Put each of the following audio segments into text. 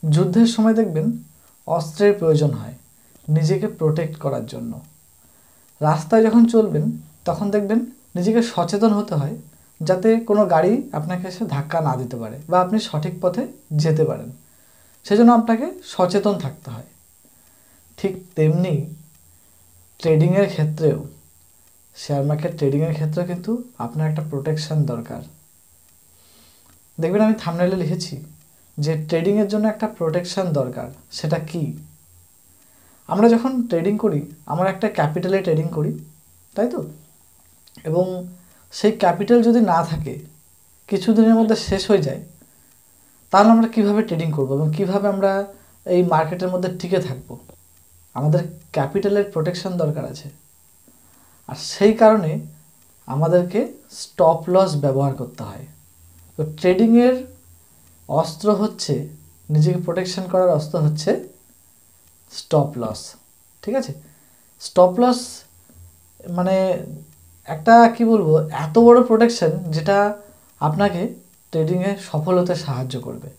যুদ্ধের সময় দেখবেন অস্ত্রের প্রয়োজন হয় নিজেকে প্রোটেক্ট করার জন্য। রাস্তায় যখন চলবেন তখন দেখবেন নিজেকে সচেতন হতে হয় যাতে কোনো গাড়ি আপনাকে এসে ধাক্কা না দিতে পারে বা আপনি সঠিক পথে যেতে পারেন, সেজন্য আপনাকে সচেতন থাকতে হয়। ঠিক তেমনি ট্রেডিংয়ের ক্ষেত্রেও, শেয়ার মার্কেট ট্রেডিংয়ের ক্ষেত্রেও কিন্তু আপনার একটা প্রোটেকশন দরকার। দেখবেন আমি থাম্বনেলে লিখেছি যে ট্রেডিংয়ের জন্য একটা প্রোটেকশন দরকার। সেটা কি? আমরা যখন ট্রেডিং করি আমরা একটা ক্যাপিটালে ট্রেডিং করি, তাই তো? এবং সেই ক্যাপিটাল যদি না থাকে, কিছুদিনের মধ্যে শেষ হয়ে যায়, তাহলে আমরা কিভাবে ট্রেডিং করব এবং কিভাবে আমরা এই মার্কেটের মধ্যে টিকে থাকব? আমাদের ক্যাপিটালের প্রোটেকশন দরকার আছে। আর সেই কারণে আমাদেরকে স্টপ লস ব্যবহার করতে হয়। তো ট্রেডিংয়ের অস্ত্র হচ্ছে, নিজেকে প্রোটেকশন করার অস্ত্র হচ্ছে স্টপ লস। ঠিক আছে? স্টপ লস মানে একটা কি বলবো, এত বড় প্রোটেকশন যেটা আপনাকে ট্রেডিংয়ে সফল হতে সাহায্য করবে।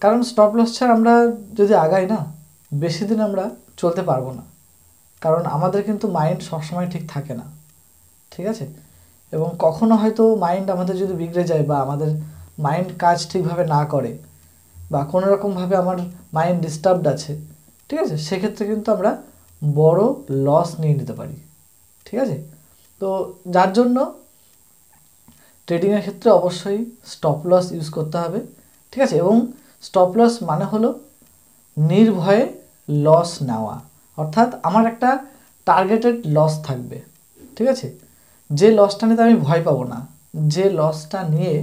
কারণ স্টপ লস ছাড়া আমরা যদি আগাই না, বেশি দিন আমরা চলতে পারবো না। কারণ আমাদের কিন্তু মাইন্ড সবসময় ঠিক থাকে না। ঠিক আছে? এবং কখনো হয়তো মাইন্ড আমাদের যদি বিগড়ে যায় বা আমাদের মাইন্ড কাজ ঠিকভাবে না করে বা কোনো রকমভাবে আমার মাইন্ড ডিস্টার্বড আছে, ঠিক আছে, সেক্ষেত্রে কিন্তু আমরা বড় লস নিয়ে নিতে পারি। ঠিক আছে? তো যার জন্য ট্রেডিংয়ের ক্ষেত্রে অবশ্যই স্টপ লস ইউজ করতে হবে। ঠিক আছে? এবং স্টপ লস মানে হলো নির্ভয়ে লস নেওয়া। অর্থাৎ আমার একটা টার্গেটেড লস থাকবে। ঠিক আছে? যে লসটা নিতে আমি ভয় পাবো না, যে লসটা নিয়ে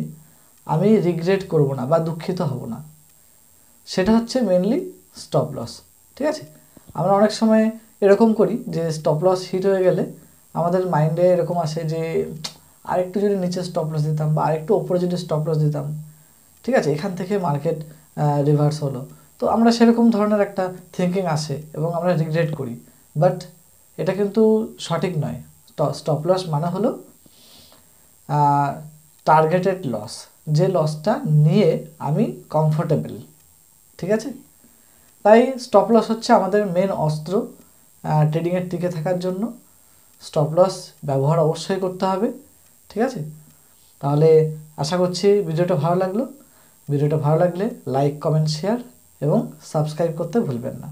আমি রিগ্রেট করব না বা দুঃখিত হব না, সেটা হচ্ছে মেনলি স্টপ লস। ঠিক আছে? আমরা অনেক সময় এরকম করি যে স্টপ লস হিট হয়ে গেলে আমাদের মাইন্ডে এরকম আসে যে আরেকটু যদি নিচে স্টপ লস দিতাম বা আরেকটু ওপরে যদি স্টপ লস দিতাম, ঠিক আছে, এখান থেকে মার্কেট রিভার্স হলো। তো আমরা সেরকম ধরনের একটা থিঙ্কিং আসে এবং আমরা রিগ্রেট করি। বাট এটা কিন্তু সঠিক নয়। স্টপ লস মানে হলো টার্গেটেড লস, যে লসটা নিয়ে আমি কমফোর্টেবল। ঠিক আছে? তাই স্টপ লস হচ্ছে আমাদের মেন অস্ত্র ট্রেডিংয়ের টিকে থাকার জন্য। স্টপ লস ব্যবহার অবশ্যই করতে হবে। ঠিক আছে? তাহলে আশা করছি ভিডিওটা ভালো লাগলো। ভিডিওটা ভালো লাগলে লাইক, কমেন্ট, শেয়ার এবং সাবস্ক্রাইব করতে ভুলবেন না।